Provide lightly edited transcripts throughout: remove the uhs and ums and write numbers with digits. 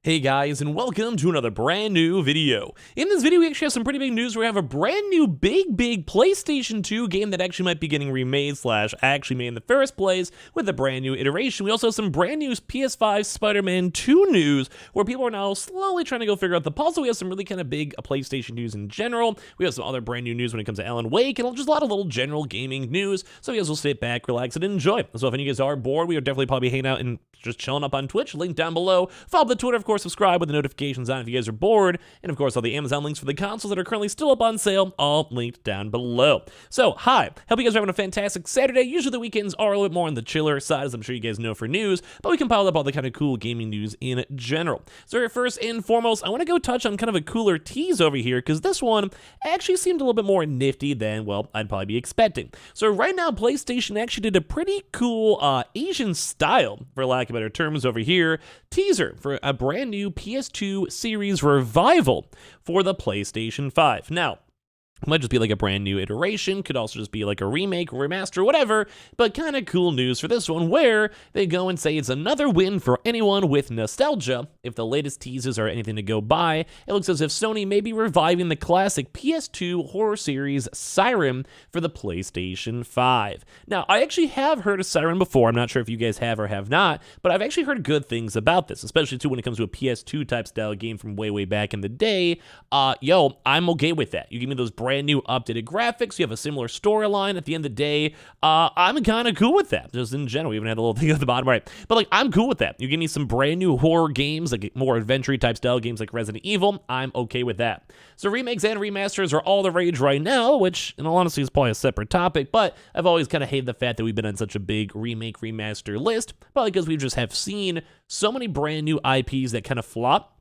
Hey guys, and welcome to another brand new video. In this video, we actually have some pretty big news where we have a brand new big PlayStation 2 game that actually might be getting remade / actually made in the first place with a brand new iteration. We also have some brand new PS5 Spider-Man 2 news where people are now slowly trying to go figure out the puzzle. We have some really kind of big PlayStation news in general. We have some other brand new news when it comes to Alan Wake and just a lot of little general gaming news. So you guys will sit back, relax, and enjoy. So if any of you guys are bored, we are definitely probably hanging out and just chilling up on Twitch. Link down below. Follow the Twitter, of course, subscribe with the notifications on if you guys are bored, and of course all the Amazon links for the consoles that are currently still up on sale, all linked down below. So, hi, hope you guys are having a fantastic Saturday. Usually the weekends are a little bit more on the chiller side, as I'm sure you guys know for news, but we compiled up all the kind of cool gaming news in general. So first and foremost, I want to go touch on kind of a cooler tease over here, because this one actually seemed a little bit more nifty than, well, I'd probably be expecting. So right now, PlayStation actually did a pretty cool Asian style, for lack of better terms over here, teaser for a brand new PS2 series revival for the PlayStation 5. Now, it might just be like a brand new iteration, could also just be like a remake, remaster, whatever, but kind of cool news for this one where they go and say it's another win for anyone with nostalgia. If the latest teases are anything to go by, it looks as if Sony may be reviving the classic PS2 horror series Siren for the PlayStation 5. Now, I actually have heard of Siren before. I'm not sure if you guys have or have not, but I've actually heard good things about this, especially too when it comes to a PS2 type style game from way back in the day. I'm okay with that. You give me those brand new updated graphics, you have a similar storyline. At the end of the day, I'm kind of cool with that. Just in general, we even had a little thing at the bottom right, but like I'm cool with that. You give me some brand new horror games, like more adventure type style games like Resident Evil, I'm okay with that. So remakes and remasters are all the rage right now, which in all honesty is probably a separate topic, but I've always kind of hated the fact that we've been on such a big remake remaster list, probably because we just have seen so many brand new IPs that kind of flop.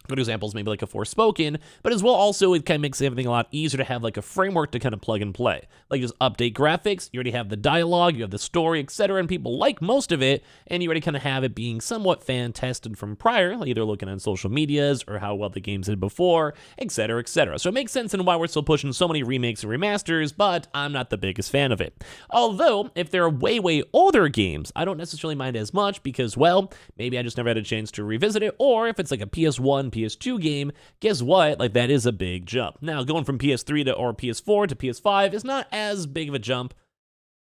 Good examples, maybe like a Forspoken, but as well also it kind of makes everything a lot easier to have like a framework to kind of plug and play. Like just update graphics, you already have the dialogue, you have the story, etc., and people like most of it, and you already kind of have it being somewhat fan-tested from prior, like either looking on social medias or how well the games did before, etc., etc. So it makes sense in why we're still pushing so many remakes and remasters, but I'm not the biggest fan of it. Although, if they're way older games, I don't necessarily mind as much because, well, maybe I just never had a chance to revisit it, or if it's like a PS1, PS2 game, guess what? Like that is a big jump. Now, going from PS3 or PS4 to PS5 is not as big of a jump,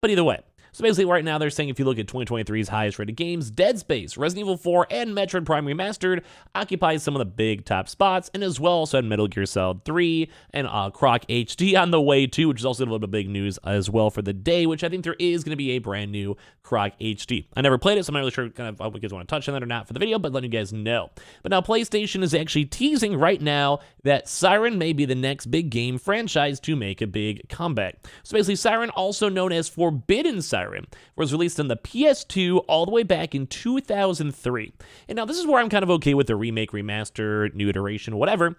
but either way. So basically right now they're saying if you look at 2023's highest rated games, Dead Space, Resident Evil 4, and Metroid Prime Remastered occupy some of the big top spots, and as well also had Metal Gear Solid 3 and Croc HD on the way too, which is also a little bit big news as well for the day, which I think there is going to be a brand new Croc HD. I never played it, so I'm not really sure kind of if you guys want to touch on that or not for the video, but letting you guys know. But now PlayStation is actually teasing right now that Siren may be the next big game franchise to make a big comeback. So basically Siren, also known as Forbidden Siren, was released on the PS2 all the way back in 2003. And now this is where I'm kind of okay with the remake, remaster, new iteration, whatever.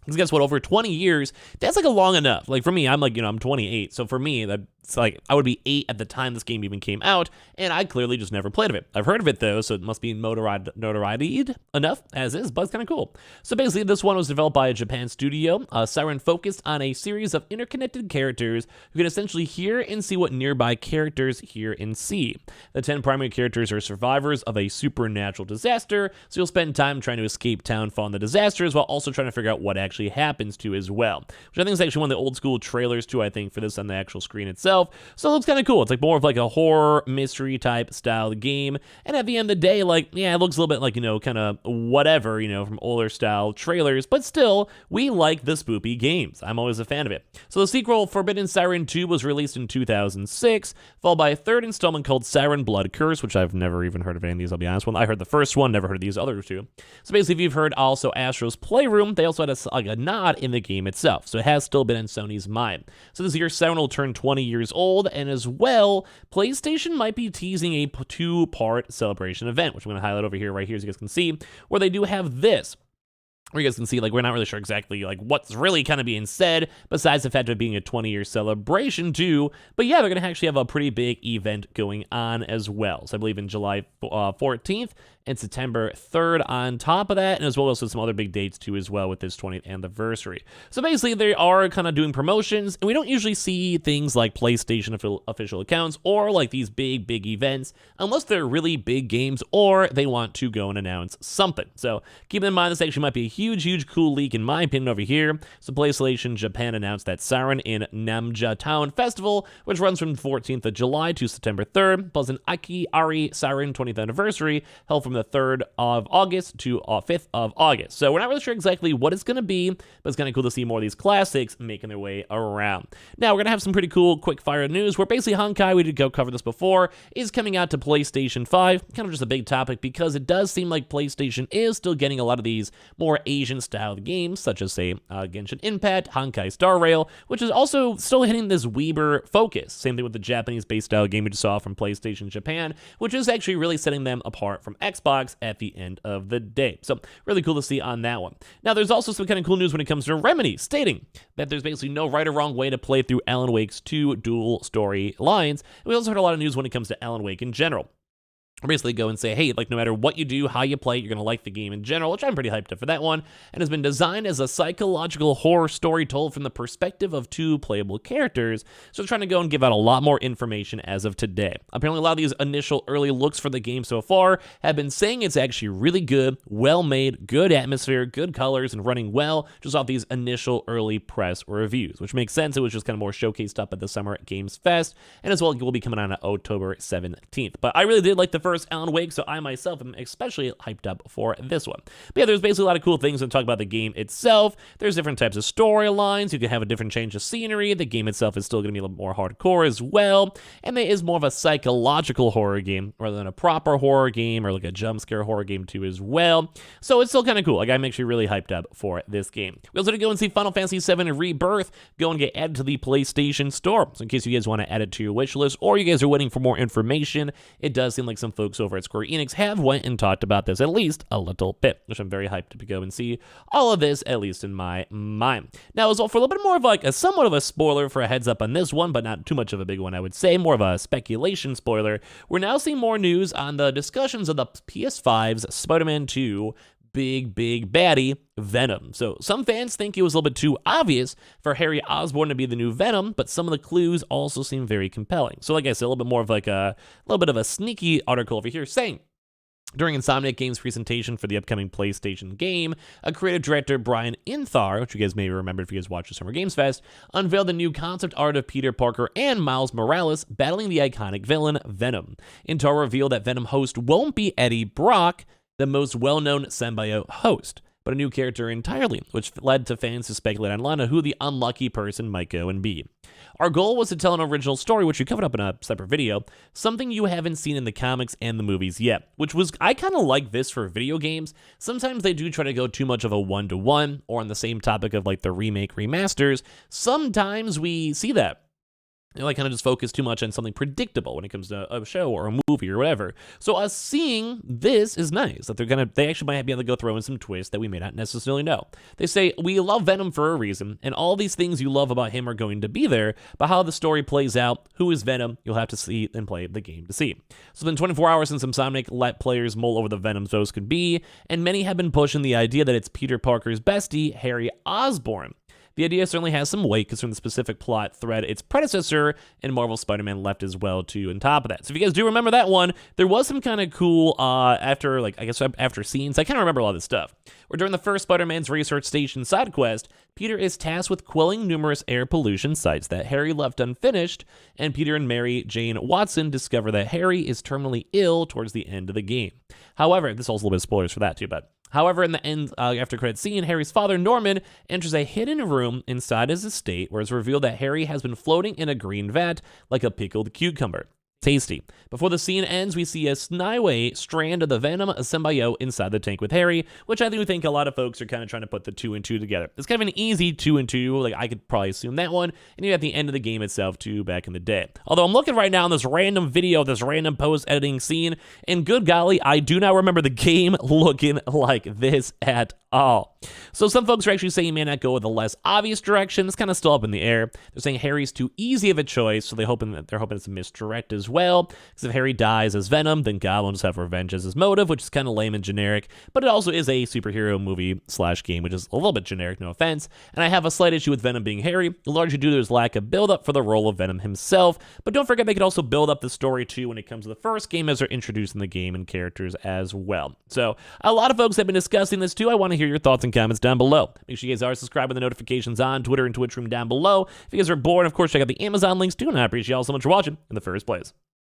Because guess what, over 20 years, that's like a long enough. Like for me, I'm like, I'm 28. So for me, that's like, I would be 8 at the time this game even came out, and I clearly just never played of it. I've heard of it though, so it must be notoriety enough as is, but it's kind of cool. So basically, this one was developed by a Japan studio. Siren focused on a series of interconnected characters who can essentially hear and see what nearby characters hear and see. The 10 primary characters are survivors of a supernatural disaster, so you'll spend time trying to escape town following the disasters while also trying to figure out what actually happens to as well, which I think is actually one of the old school trailers too, I think, for this on the actual screen itself. So it looks kind of cool. It's like more of like a horror mystery type style game, and at the end of the day, like, yeah, it looks a little bit like, kind of whatever, from older style trailers, but still, we like the spoopy games. I'm always a fan of it. So the sequel, Forbidden Siren 2, was released in 2006, followed by a third installment called Siren Blood Curse, which I've never even heard of any of these, I'll be honest. I heard the first one, never heard of these other two. So basically, if you've heard also Astro's Playroom, they also had a nod in the game itself, so it has still been in Sony's mind. So this year, Siren will turn 20 years old, and as well, PlayStation might be teasing a 2-part celebration event, which I'm going to highlight over here, right here, as you guys can see, where they do have this. Where you guys can see, like, we're not really sure exactly, like, what's really kind of being said, besides the fact of it being a 20-year celebration, too. But yeah, they're going to actually have a pretty big event going on as well. So I believe in July 14th and September 3rd on top of that, and as well as some other big dates too as well with this 20th anniversary. So basically they are kind of doing promotions, and we don't usually see things like PlayStation official accounts or like these big events unless they're really big games or they want to go and announce something. So keep in mind, this actually might be a huge cool leak in my opinion over here. So PlayStation Japan announced that Siren in Namja Town Festival, which runs from the 14th of July to September 3rd, plus an Aki Ari Siren 20th anniversary held from the 3rd of August to 5th of August. So we're not really sure exactly what it's going to be, but it's kind of cool to see more of these classics making their way around. Now we're going to have some pretty cool quick fire news where basically Honkai, we did go cover this before, is coming out to PlayStation 5. Kind of just a big topic because it does seem like PlayStation is still getting a lot of these more Asian styled games, such as say Genshin Impact, Honkai Star Rail, which is also still hitting this Weeber focus. Same thing with the Japanese based style game we just saw from PlayStation Japan, which is actually really setting them apart from Xbox at the end of the day. So really cool to see on that one. Now there's also some kind of cool news when it comes to Remedy, stating that there's basically no right or wrong way to play through Alan Wake's 2 dual story lines. And we also heard a lot of news when it comes to Alan Wake in general. Basically go and say, hey, like no matter what you do, how you play, you're going to like the game in general, which I'm pretty hyped up for that one, and has been designed as a psychological horror story told from the perspective of 2 playable characters, so they're trying to go and give out a lot more information as of today. Apparently a lot of these initial early looks for the game so far have been saying it's actually really good, well made, good atmosphere, good colors, and running well, just off these initial early press reviews, which makes sense. It was just kind of more showcased up at the Summer Games Fest, and as well it will be coming out on October 17th. But I really did like the first Alan Wake, so I myself am especially hyped up for this one. But yeah, there's basically a lot of cool things to talk about the game itself. There's different types of storylines. You can have a different change of scenery. The game itself is still going to be a little more hardcore as well, and it is more of a psychological horror game rather than a proper horror game or like a jump scare horror game too as well. So it's still kind of cool. Like I'm actually really hyped up for this game. We also did go and see Final Fantasy VII Rebirth go and get added to the PlayStation Store. So in case you guys want to add it to your wish list or you guys are waiting for more information, it does seem like some folks over at Square Enix have went and talked about this at least a little bit, which I'm very hyped to go and see all of this, at least in my mind. Now, as well, for a little bit more of like a somewhat of a spoiler for a heads up on this one, but not too much of a big one, I would say, more of a speculation spoiler, we're now seeing more news on the discussions of the PS5's Spider-Man 2 big baddie, Venom. So some fans think it was a little bit too obvious for Harry Osborn to be the new Venom, but some of the clues also seem very compelling. So like I said, a little bit more of like a little bit of a sneaky article over here saying, during Insomniac Games' presentation for the upcoming PlayStation game, a creative director, Brian Inthar, which you guys may remember if you guys watched the Summer Games Fest, unveiled the new concept art of Peter Parker and Miles Morales battling the iconic villain, Venom. Inthar revealed that Venom host won't be Eddie Brock, the most well-known symbiote host, but a new character entirely, which led to fans to speculate online on who the unlucky person might go and be. Our goal was to tell an original story, which we covered up in a separate video, something you haven't seen in the comics and the movies yet, which was, I kind of like this for video games. Sometimes they do try to go too much of a one-to-one, or on the same topic of like the remake remasters. Sometimes we see that. Like kind of just focus too much on something predictable when it comes to a show or a movie or whatever. So us seeing this is nice, that they actually might be able to go throw in some twists that we may not necessarily know. They say, we love Venom for a reason, and all these things you love about him are going to be there, but how the story plays out, who is Venom, you'll have to see and play the game to see. So it's been 24 hours since Insomniac let players mull over the Venom those could be, and many have been pushing the idea that it's Peter Parker's bestie, Harry Osborn. The idea certainly has some weight considering the specific plot thread its predecessor in Marvel Spider-Man left as well too on top of that. So if you guys do remember that one, there was some kind of cool after scenes. I kind of remember a lot of this stuff. Where during the first Spider-Man's research station side quest, Peter is tasked with quelling numerous air pollution sites that Harry left unfinished, and Peter and Mary Jane Watson discover that Harry is terminally ill towards the end of the game. However, this is also a little bit of spoilers for that too, but however, in the end, after credit scene, Harry's father, Norman, enters a hidden room inside his estate where it's revealed that Harry has been floating in a green vat like a pickled cucumber. Tasty. Before the scene ends, we see a Snyway strand of the Venom symbiote inside the tank with Harry, which I do think a lot of folks are kind of trying to put the 2 and 2 together. It's kind of an easy 2 and 2, like I could probably assume that one, and even at the end of the game itself too, back in the day. Although I'm looking right now on this random video, this random post-editing scene, and good golly, I do not remember the game looking like this at all. So some folks are actually saying you may not go with a less obvious direction. It's kind of still up in the air. They're saying Harry's too easy of a choice, so they're hoping it's a misdirect as well. Because if Harry dies as Venom, then God will just have revenge as his motive, which is kind of lame and generic. But it also is a superhero movie / game, which is a little bit generic, no offense. And I have a slight issue with Venom being Harry, largely due to his lack of build-up for the role of Venom himself. But don't forget they could also build up the story too when it comes to the first game as they're introducing the game and characters as well. So a lot of folks have been discussing this too. I want to hear your thoughts and comments down below. Make sure you guys are subscribed with the notifications on Twitter and Twitch room down below. If you guys are bored, of course, check out the Amazon links too, and I appreciate y'all so much for watching in the first place.